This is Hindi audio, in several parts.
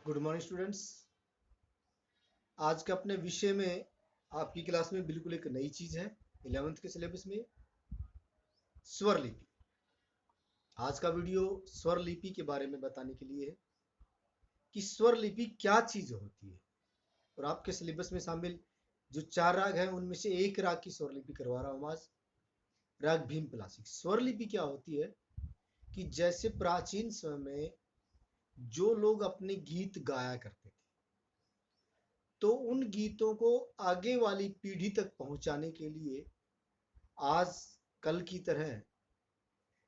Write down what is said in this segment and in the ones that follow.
Good morning students. आज का अपने विषय में आपकी क्लास में बिल्कुल एक नई चीज है 11th के सिलेबस में, स्वर लिपि। आज का वीडियो स्वर लिपि के बारे में बताने के लिए है कि स्वर लिपि क्या चीज होती है। और आपके सिलेबस में शामिल जो 4 राग हैं उनमें से एक राग की स्वर लिपि करवा रहा हूँ आज, राग भीम पलासी। स्वर लिपि क्या होती है कि जैसे प्राचीन समय में जो लोग अपने गीत गाया करते थे, तो उन गीतों को आगे वाली पीढ़ी तक पहुंचाने के लिए आज कल की तरह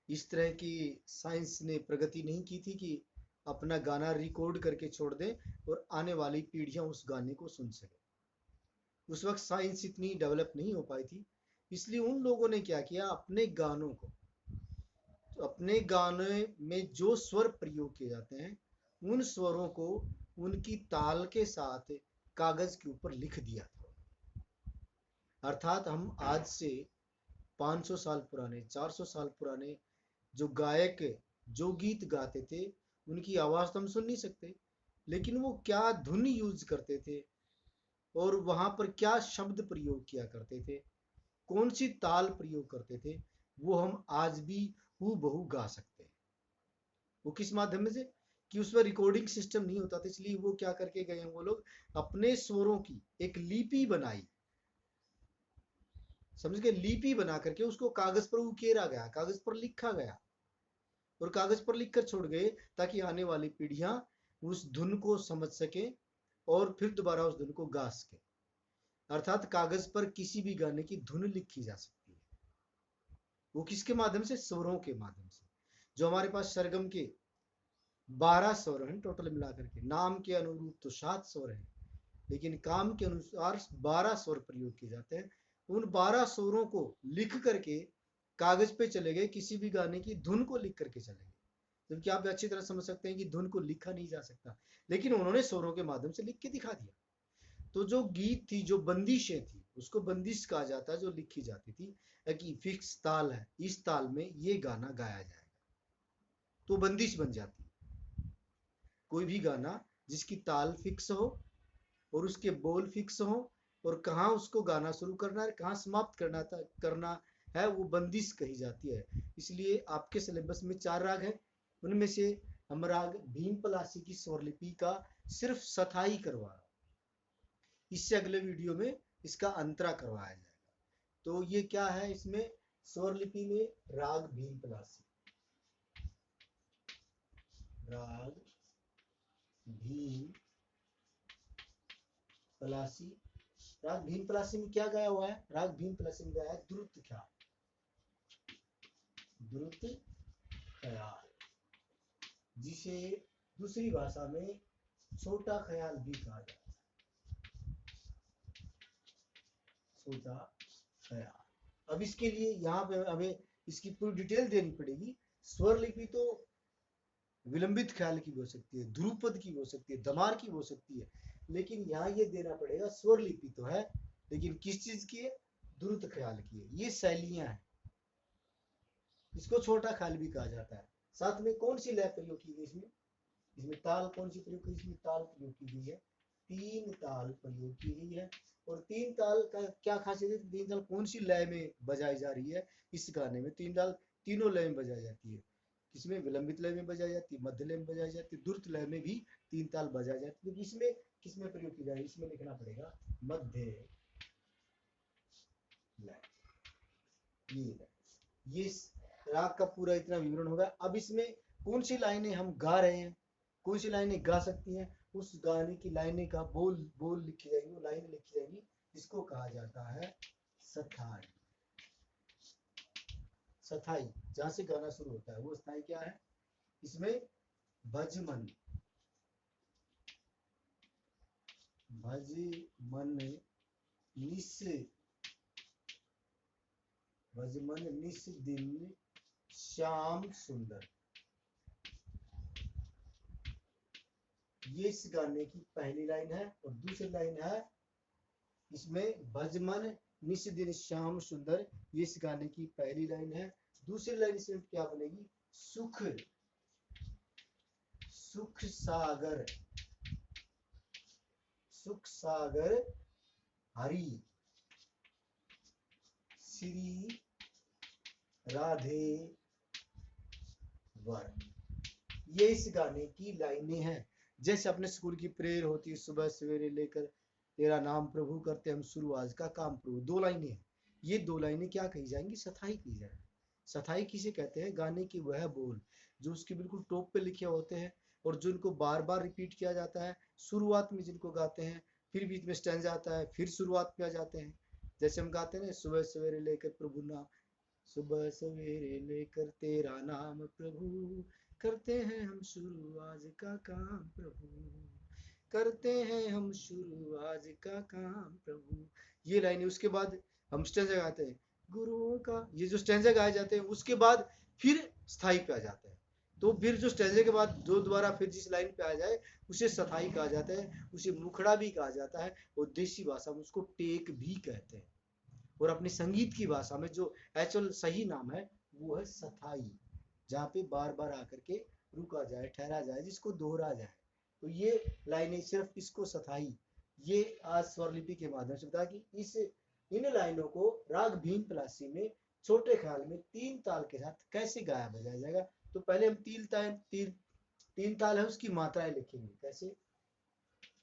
इस तरह की साइंस ने प्रगति नहीं की थी कि अपना गाना रिकॉर्ड करके छोड़ दें और आने वाली पीढ़ियां उस गाने को सुन सके। उस वक्त साइंस इतनी डेवलप नहीं हो पाई थी, इसलिए उन लोगों ने क्या किया, अपने गानों को, तो अपने गाने में जो स्वर प्रयोग किए जाते हैं उन स्वरों को उनकी ताल के साथ कागज के ऊपर लिख दिया था। अर्थात हम आज से 500 साल पुराने, 400 साल पुराने जो गायक जो गीत गाते थे उनकी आवाज तो हम सुन नहीं सकते, लेकिन वो क्या धुन यूज करते थे और वहां पर क्या शब्द प्रयोग किया करते थे, कौन सी ताल प्रयोग करते थे, वो हम आज भी हूबहू गा सकते हैं। वो किस माध्यम से कि उसमें रिकॉर्डिंग सिस्टम नहीं होता था, इसलिए वो क्या करके गए हैं, वो लोग अपने स्वरों की एक लिपि बनाई, समझ गए, लिपि बना करके उसको कागज पर उकेरा गया, कागज पर लिखा गया और कागज पर लिखकर छोड़ गए ताकि आने वाली पीढ़ियां उस धुन को समझ सके और फिर दोबारा उस धुन को गा सके। अर्थात कागज पर किसी भी गाने की धुन लिखी जा सकती है, वो किसके माध्यम से, स्वरों के माध्यम से। जो हमारे पास सरगम के 12 स्वर हैं टोटल मिलाकर के, नाम के अनुरूप तो 7 स्वर हैं, लेकिन काम के अनुसार 12 स्वर प्रयोग किए जाते हैं। उन 12 स्वरों को लिख करके कागज पे चले गए, किसी भी गाने की धुन को लिख करके चले गए, जबकि आप अच्छी तरह समझ सकते हैं कि धुन को लिखा नहीं जा सकता, लेकिन उन्होंने स्वरों के माध्यम से लिख के दिखा दिया। तो जो गीत थी, जो बंदिशें थी, उसको बंदिश कहा जाता है, जो लिखी जाती थी कि फिक्स ताल है, इस ताल में ये गाना गाया जाएगा, तो बंदिश बन जाती है। कोई भी गाना जिसकी ताल फिक्स हो और उसके बोल फिक्स हो और कहाँ उसको गाना शुरू करना है, कहाँ समाप्त करना है, वो बंदिश कही जाती है। इसलिए आपके सिलेबस में 4 राग है, उनमें से हम राग भीम पलासी की स्वरलिपि का सिर्फ सथाई करवा रहा हूँ। इससे अगले वीडियो में इसका अंतरा करवाया जाएगा। तो ये क्या है, इसमें स्वरलिपि में राग भीम पलासी, राग भीम पलासी। राग भीम पलासी में क्या गाया हुआ है, राग भीम पलासी में गाया है द्रुत ख्याल, द्रुत ख्याल, जिसे दूसरी भाषा में छोटा ख्याल भी कहा जाता है, छोटा ख्याल। अब इसके लिए यहाँ पे हमें इसकी पूरी डिटेल देनी पड़ेगी। स्वर लिपि तो विलंबित ख्याल की भी हो सकती है, ध्रुपद की भी हो सकती है, दमार की भी हो सकती है, लेकिन यहाँ ये देना पड़ेगा स्वर लिपि तो है, लेकिन किस चीज की है, द्रुत ख्याल की है। ये शैलियां हैं, इसको छोटा ख्याल भी कहा जाता है। साथ में कौन सी लय प्रयोग की गई इसमें, इसमें ताल कौन सी प्रयोग की, इसमें ताल प्रयोग की गई है, 3 ताल प्रयोग की गई है। और 3 ताल का क्या खासियत है, 3 ताल कौन सी लय में बजाई जा रही है, इस गाने में 3 ताल तीनों लय में बजाई जाती है। इसमें विलंबित लय में बजाई जाती है, मध्य लय में बजाई जाती है, द्रुत लय में भी 3 ताल बजाई जाती है। इसमें किसमें प्रयोग की जाएगी, इसमें लिखना पड़ेगा मध्य लय। ये राग का पूरा इतना विवरण होगा। अब इसमें कौन सी लाइनें हम गा रहे हैं, कौन सी लाइनें गा सकती हैं, उस गाने की लाइनें का बोल बोल लिखी जाएगी, वो लाइनें लिखी जाएगी, जिसको कहा जाता है सथाई। सथाई जहां से गाना शुरू होता है वो स्थाई क्या है, इसमें भज मन, भज मन निस, भज मन निस दिन श्याम सुंदर, ये इस गाने की पहली लाइन है। और दूसरी लाइन है इसमें भज मन निस दिन श्याम सुंदर, ये इस गाने की पहली लाइन है। दूसरी लाइन इसमें क्या बनेगी, सुख, सुख सागर, सुख सागर हरि श्री राधे वर। ये इस गाने की लाइनें हैं। जैसे अपने स्कूल की प्रेयर होती है, सुबह सवेरे लेकर तेरा नाम प्रभु करते हम शुरू आज का काम प्रभु, 2 लाइनें हैं। ये 2 लाइनें क्या कही जाएंगी? सथाई कही जाएंगी। सथाई किसे कहते हैं? गाने की वह बोल जो उसके बिल्कुल टॉप पे लिखे होते हैं और जो इनको बार बार रिपीट किया जाता है। शुरुआत में जिनको गाते हैं, फिर बीच में स्टैंजा आता है, फिर शुरुआत पे आ जाते हैं। जैसे हम गाते हैं ना, सुबह सवेरे लेकर प्रभु नाम, सुबह सवेरे लेकर तेरा नाम प्रभु करते हैं हम शुरू आज का काम प्रभु, करते हैं हम शुरू आज का काम प्रभु। ये लाइन। उसके बाद हम स्टैंजा गाते हैं, गुरुओं का, ये जो स्टैंजा गाए जाते हैं उसके बाद फिर स्थाई पे आ जाते हैं। तो फिर जो स्टैंजे के बाद जो दोबारा फिर जिस लाइन पे आ जाए उसे सथाई कहा जाता है, उसे मुखड़ा भी कहा जाता है, और देसी भाषा में उसको टेक भी कहते हैं। और अपनी संगीत की भाषा में जो एक्चुअल सही नाम है वो है सथाई, जहाँ पे बार बार आकर के रुका जाए, ठहरा जाए, जिसको दोहरा जाए। तो ये लाइनें सिर्फ इसको सथाई, ये आज स्वरलिपि के माध्यम से बताया कि इन लाइनों को राग भीम पलासी में छोटे ख्याल में 3 ताल के साथ कैसे गाया बजाया जाएगा। तो पहले हम तीन ताल है उसकी मात्राएं लिखेंगे। कैसे?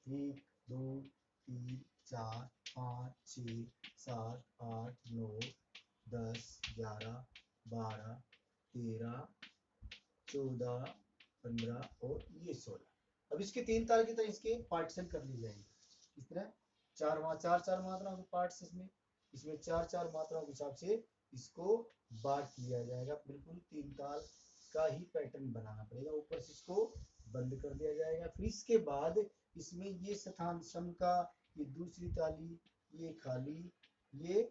1 2 3 4 5 6 7 8 9 10 11 12 13 14 15 और ये 16। अब इसके 3 ताल की तरह इसके पार्टीशन कर लिए जाएंगे। इस तरह चार मात्राओं के पार्ट्स इसमें 4 मात्राओं के हिसाब से इसको बांट लिया जाएगा। बिल्कुल 3 ताल का ही पैटर्न बनाना पड़ेगा। ऊपर से इसको बंद कर दिया जाएगा। फिर इसके बाद इसमें ये स्थान सम का, ये दूसरी ताली, ये खाली, ये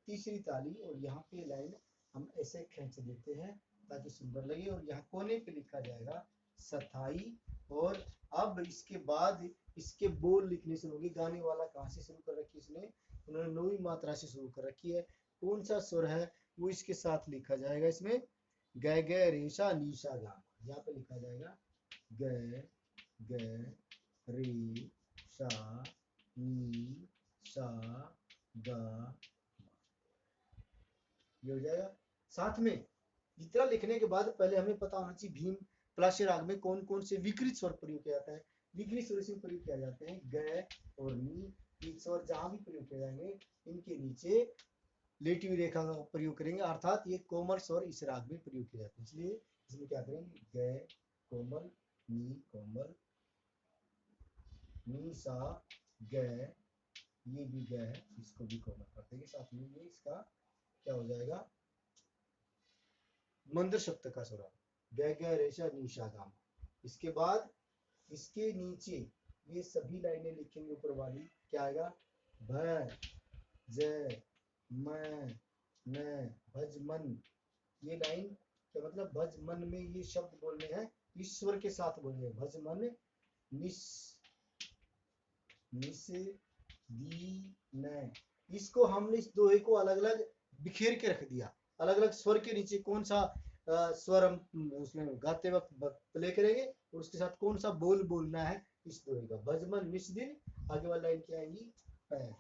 तीसरी ताली, और यहाँ पे लाइन हम ऐसे खींच देते हैं ताकि सुंदर लगे। और यहाँ कोने पे लिखा जाएगा सथाई। और अब इसके बाद इसके बोल लिखने शुरू होंगे। गाने वाला कहाँ से शुरू कर रखी है? उन्होंने 9वीं मात्रा से शुरू कर रखी है। कौन सा स्वर है वो इसके साथ लिखा जाएगा। इसमें ग ग रेशा नीशा गा, यहाँ पे लिखा जाएगा ग ग रे शा नी सा गा, ये हो जाएगा। साथ में इतना लिखने के बाद पहले हमें पता होना चाहिए भीम पलाशी राग में कौन कौन से विकृत स्वर प्रयोग किया जाता है। विकृत स्वर इसमें प्रयोग किया जाते हैं ग और नी। ये स्वर जहां भी प्रयोग किए जाएंगे इनके नीचे लेटी हुई रेखा का प्रयोग करेंगे, अर्थात ये कोमल स्वर इस राग में प्रयोग किए जाते हैं। इसलिए इसमें क्या करेंगे? ग कोमल, नी कोमल, नी सा ग, ये भी ग है, इसको भी कोमल कर देंगे। साथ में ये इसका क्या हो जाएगा? मंद्र शब्द का स्वर ग ग रेशा नीशा गाम। इसके बाद इसके नीचे ये सभी लाइनें लिखेंगे। ऊपर वाली क्या आएगा? भ ज म न भज मन। ये लाइन क्या मतलब? भज मन में ये शब्द बोलने हैं, ईश्वर के साथ बोलने हैं। भज मन निस निस दी न। इसको हमने इस दोहे को अलग अलग बिखेर के रख दिया। अलग अलग स्वर के नीचे कौन सा स्वर हम उसमें गाते वक्त प्ले करेंगे और उसके साथ कौन सा बोल बोलना है इस दोहे का। भजमन निस्दिन, आगे वाली लाइन क्या आएगी? पैर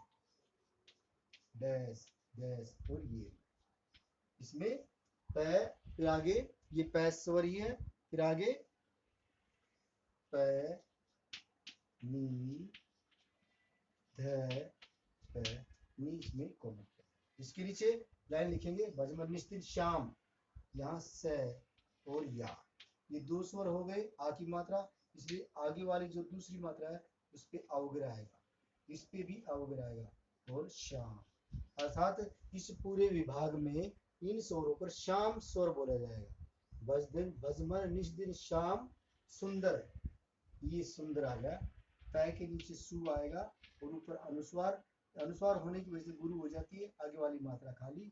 डैश डैश, और ये इसमें पै, फिर आगे ये पै स्वर ही है, फिर आगे पै नी ध पै नी, इसमें कोमल। इसके नीचे लाइन लिखेंगे भजमन निस्दिन श्याम, यहाँ से और या, ये 2 स्वर हो गए आ की मात्रा। इसलिए आगे वाली जो दूसरी मात्रा है उस पे अवग्रह आएगा, इस पे भी अवग्रह आएगा। और श्याम, अर्थात इस पूरे विभाग में इन स्वरों पर श्याम स्वर बोला जाएगा। भजदिन भजमन निस्दिन श्याम सुंदर, ये सुंदर आ गया। पै के नीचे सु आएगा और ऊपर अनुस्वार, अनुस्वार होने की वजह से गुरु हो जाती है। आगे वाली मात्रा खाली,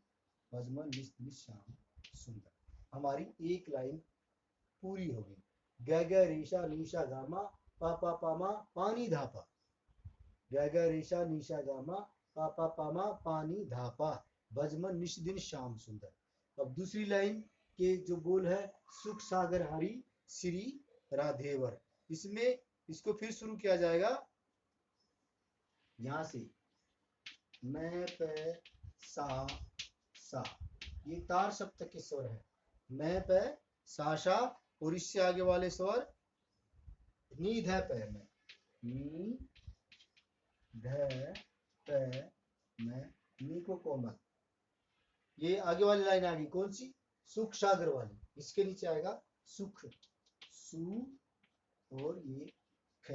भजमन निस्दिन श्याम सुंदर। हमारी एक लाइन पूरी हो गई। ग ग रेशा नीशा गामा पा पा पामा पानी धापा, ग ग रेशा नीशा गामा पा पा पामा पानी धापा, भजमन निस्दिन श्याम सुंदर। अब दूसरी लाइन के जो बोल है सुख सागर हरि श्री राधेवर, इसमें इसको फिर शुरू किया जाएगा यहाँ से मैं पे सा, ये तार सप्तक के स्वर है। मैं पे सा, और इससे आगे वाले स्वर नी ध पे में, नी ध पे में, नी को कोमल। ये आगे वाली लाइन आ गई कौन सी? सुख सागर वाली। इसके नीचे आएगा सुख, सु और ये ख,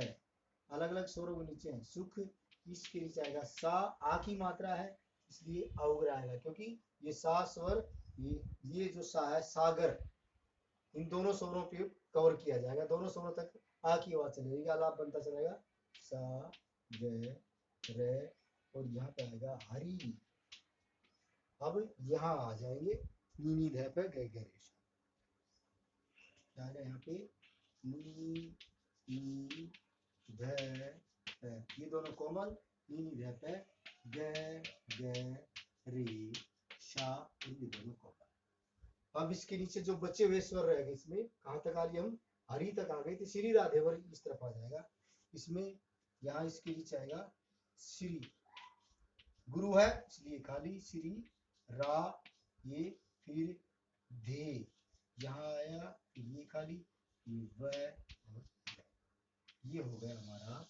अलग अलग स्वरों के नीचे है सुख। इसके नीचे आएगा सा, आ की मात्रा है इसलिए अवग्र आएगा, क्योंकि ये सा स्वर, ये जो सा है सागर, इन दोनों स्वरों पे कवर किया जाएगा, दोनों स्वरों तक आ की आवाज चलेगी, आलाप बनता चलेगा सा ग रे, और यहाँ पे आएगा हरी। अब यहाँ आ जाएंगे नी ध पे ग ग रे, यहाँ पे नी ध पे, ये दोनों कोमल, नी ध पे ग ग रे शा, ये दोनों कोमल। अब इसके नीचे जो बचे हुए स्वर रहेंगे, इसमें कहाँ तक आ लिए हम? हरी तक आ गए थे, श्री राधेवर इस तरफ आ जाएगा। इसमें यहाँ इसके नीचे आएगा श्री, गुरु है इसलिए खाली श्री रा, ये फिर धे, यहाँ आया ये खाली, ये व, ये हो गया हमारा,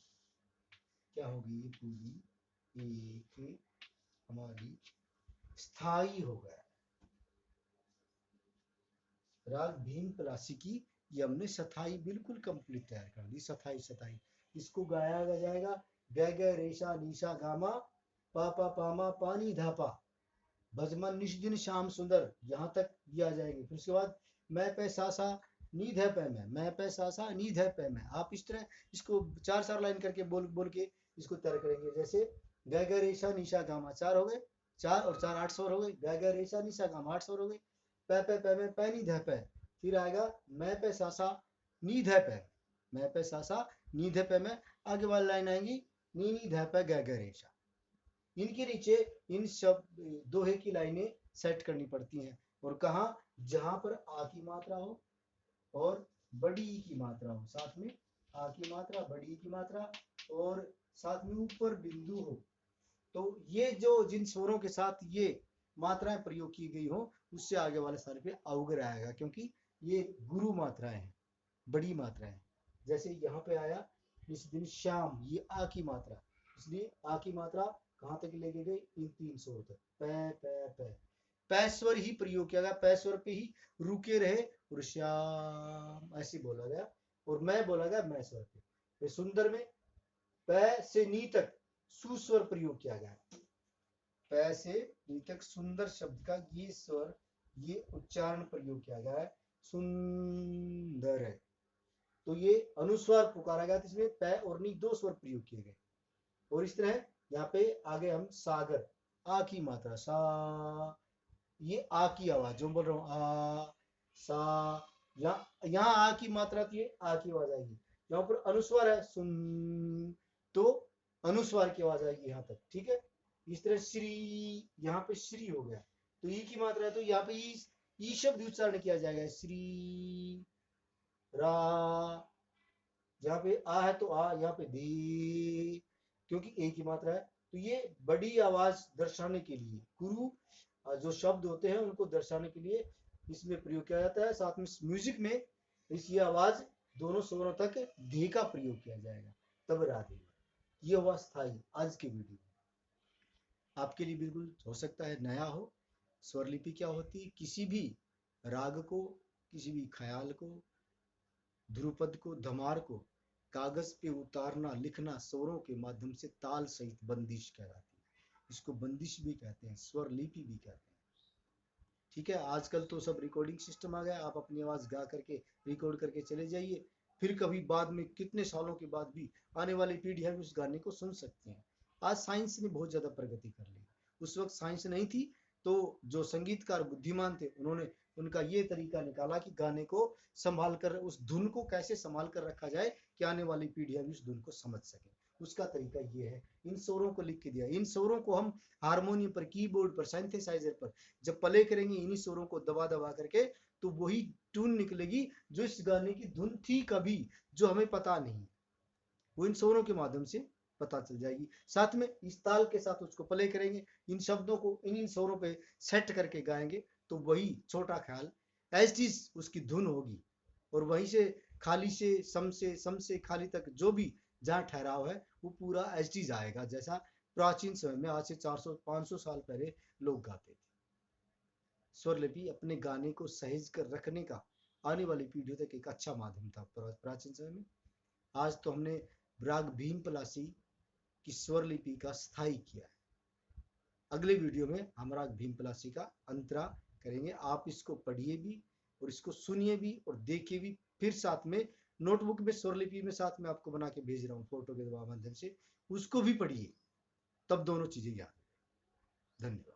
क्या होगी ये पूरी एक हमारी स्थाई हो गया राग भीम पलासी की। ये हमने सथाई बिल्कुल कंप्लीट तैयार कर दी, सथाई सथाई। इसको गाया जाएगा ग ग रेशा निशा गामा पा पा पामा पानी धापा, भजमन निश दिन श्याम सुंदर, यहाँ तक ये आ जाएंगे। फिर उसके बाद मैं पे सा नी ध पे में, मैं पे सा नी ध पे में। आप इस तरह इसको चार चार लाइन करके बोल बोल के इसको तैयार करेंगे। जैसे ग ग रेशा निशा गामा, चार हो गए, चार और चार 8 स्वर हो गए, ग ग रेशा निशा गामा 8 स्वर हो गए, पे में पै नी ध पे, फिर आएगा मैं पे सा नी ध पे, मैं पे सा नी ध पे में, आगे वाली लाइन आएंगी नी नी ध पे ग ग रेशा। इनके नीचे इन शब्द दोहे की लाइनें सेट करनी पड़ती हैं, और कहा जहां पर आ की मात्रा हो और बड़ी ई की मात्रा हो, साथ में आ की मात्रा, बड़ी ई की मात्रा, और साथ में ऊपर बिंदु हो। तो ये जो जिन स्वरों के साथ ये मात्राएं प्रयोग की गई हो, उससे आगे वाले स्थान पे अवग्र आएगा, क्योंकि ये गुरु मात्राएं हैं, बड़ी मात्राएं। जैसे यहाँ पे आया इस दिन श्याम, ये आ की मात्रा, इसलिए आ की मात्रा कहाँ तक लेके गई? इन 3 स्वर तक, पै पै पै, पै स्वर ही प्रयोग किया गया, पै स्वर पे ही रुके रहे, और श्याम ऐसे बोला गया, और मैं बोला गया मैं स्वर पे। सुंदर में पै से नी तक सुस्वर प्रयोग किया गया, पै से नी तक सुंदर शब्द का ये स्वर, ये उच्चारण प्रयोग किया गया है, सुंदर है। तो ये अनुस्वार पुकारा गया, इसमें पै और नी 2 स्वर प्रयोग किए गए। और इस तरह यहाँ पे आगे हम सागर, आ की मात्रा सा, ये आ की आवाज जो बोल रहा हूँ आ सा, यहाँ आ की मात्रा थी, आ की आवाज आएगी। यहाँ पर अनुस्वार है सुन, तो अनुस्वार की आवाज आएगी यहाँ तक, ठीक है। इस तरह श्री, यहाँ पे श्री हो गया, तो ई की मात्रा है, तो यहाँ पे ई शब्द उच्चारण किया जाएगा, श्री रा, जहाँ पे आ है तो आ, यहाँ पे दे, क्योंकि ए की मात्रा है। तो ये बड़ी आवाज दर्शाने के लिए, गुरु जो शब्द होते हैं उनको दर्शाने के लिए इसमें प्रयोग किया जाता है। साथ में म्यूजिक में इसकी आवाज दोनों स्वरों तक धी का प्रयोग किया जाएगा, तब राधे। ये हुआ स्थाई आज की वीडियो, आपके लिए बिल्कुल हो सकता है नया हो। स्वरलिपि क्या होती है? किसी भी राग को, किसी भी ख्याल को, ध्रुपद को, धमार को कागज पे उतारना, लिखना स्वरों के माध्यम से ताल सहित बंदिश कहलाती है। इसको बंदिश भी कहते हैं, स्वर लिपि भी कहते हैं, ठीक है। आजकल तो सब रिकॉर्डिंग सिस्टम आ गया, आप अपनी आवाज गा करके रिकॉर्ड करके चले जाइए, फिर कभी बाद में कितने सालों के बाद भी आने वाली पीढ़ियां भी उस गाने को सुन सकती हैं। आज साइंस ने बहुत ज्यादा प्रगति कर ली, उस वक्त साइंस नहीं थी, तो जो संगीतकार बुद्धिमान थे उन्होंने उनका ये तरीका निकाला कि गाने को संभाल कर, उस धुन को कैसे संभाल कर रखा जाए कि आने वाली पीढ़ियां भी उस धुन को समझ सके। उसका तरीका ये है, इन स्वरों को लिख के दिया। इन स्वरों को हम हारमोनियम पर, कीबोर्ड पर, सिंथेसाइजर पर जब प्ले करेंगे, इन्हीं स्वरों को दबा दबा करके, तो वही ट्यून निकलेगी जो इस गाने की धुन थी कभी, जो हमें पता नहीं, वो इन स्वरों के माध्यम से पता चल जाएगी। साथ में इस ताल के साथ उसको प्ले करेंगे, इन शब्दों को इन स्वरों पे सेट करके गाएंगे तो वही छोटा ख्याल एज इट इज उसकी धुन होगी, और वहीं से खाली से सम से खाली तक जो भी जहाँ ठहराव है वो पूरा एज इट इज आएगा, जैसा प्राचीन समय में आज से 400-500 साल पहले लोग गाते थे। स्वरलिपि अपने गाने को सहेज कर रखने का आने वाली पीढ़ियों तक एक अच्छा माध्यम था प्राचीन समय में। आज तो हमने राग भीम पलासी की स्वरलिपि का स्थायी किया है। अगले वीडियो में हम राग भीम पलासी का अंतरा करेंगे। आप इसको पढ़िए भी और इसको सुनिए भी और देखिए भी, फिर साथ में नोटबुक में स्वरलिपि में साथ में आपको बना के भेज रहा हूँ फोटो के माध्यम से, उसको भी पढ़िए, तब दोनों चीजें याद। धन्यवाद।